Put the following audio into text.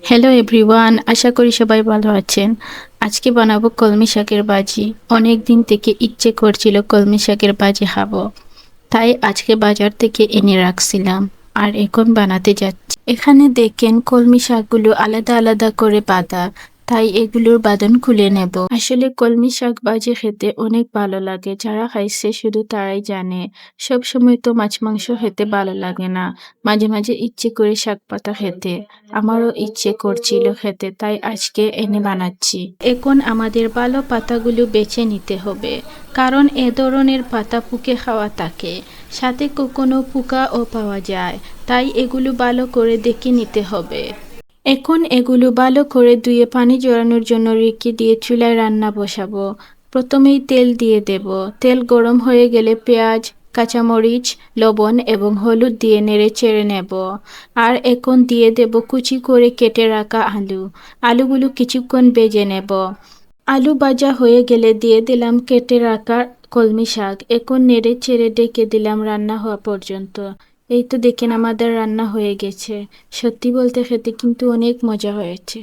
Hello everyone, আশা করি সবাই ভালো আছেন। আজকে বানাবো কলমি শাকের ভাজি। অনেক দিন থেকে ইচ্ছে করছিল কলমি শাকের ভাজি খাবো, তাই আজকে বাজার থেকে এনে রাখছিলাম আর এখন বানাতে যাচ্ছি। এখানে দেখেন কলমি শাকগুলো আলাদা আলাদা করে বাঁধা, তাই এগুলোর বাঁধন খুলে নেব। আসলে কলমি শাক ভাজি খেতে অনেক ভালো লাগে, যারা খাইছে শুধু তারাই জানে। সব সময় তো মাছ মাংস খেতে ভালো লাগে না, মাঝে মাঝে ইচ্ছে করে শাক পাতা খেতে। আমারও ইচ্ছে করছিল খেতে, তাই আজকে এনে বানাচ্ছি। এখন আমাদের ভালো পাতাগুলো বেছে নিতে হবে, কারণ এ ধরনের পাতা পুকে খাওয়া থাকে, সাথে কখনো পোকাও পাওয়া যায়, তাই এগুলো ভালো করে দেখে নিতে হবে। এখন এগুলো ভালো করে ধুয়ে পানি ঝরানোর জন্য রেখে দিয়ে চুলায় রান্না বসাবো। প্রথমেই তেল দিয়ে দেব। তেল গরম হয়ে গেলে পেঁয়াজ, কাঁচামরিচ, লবণ এবং হলুদ দিয়ে নেড়ে চেড়ে নেব। আর এখন দিয়ে দেব কুচি করে কেটে রাখা আলু। আলুগুলো কিছুক্ষণ ভেজে নেব। আলু ভাজা হয়ে গেলে দিয়ে দিলাম কেটে রাখা কলমি শাক। এখন নেড়ে চেড়ে ডেকে দিলাম রান্না হওয়া পর্যন্ত। এই তো দেখেন আমাদের রান্না হয়ে গেছে। সত্যি বলতে খেতে কিন্তু অনেক মজা হয়েছে।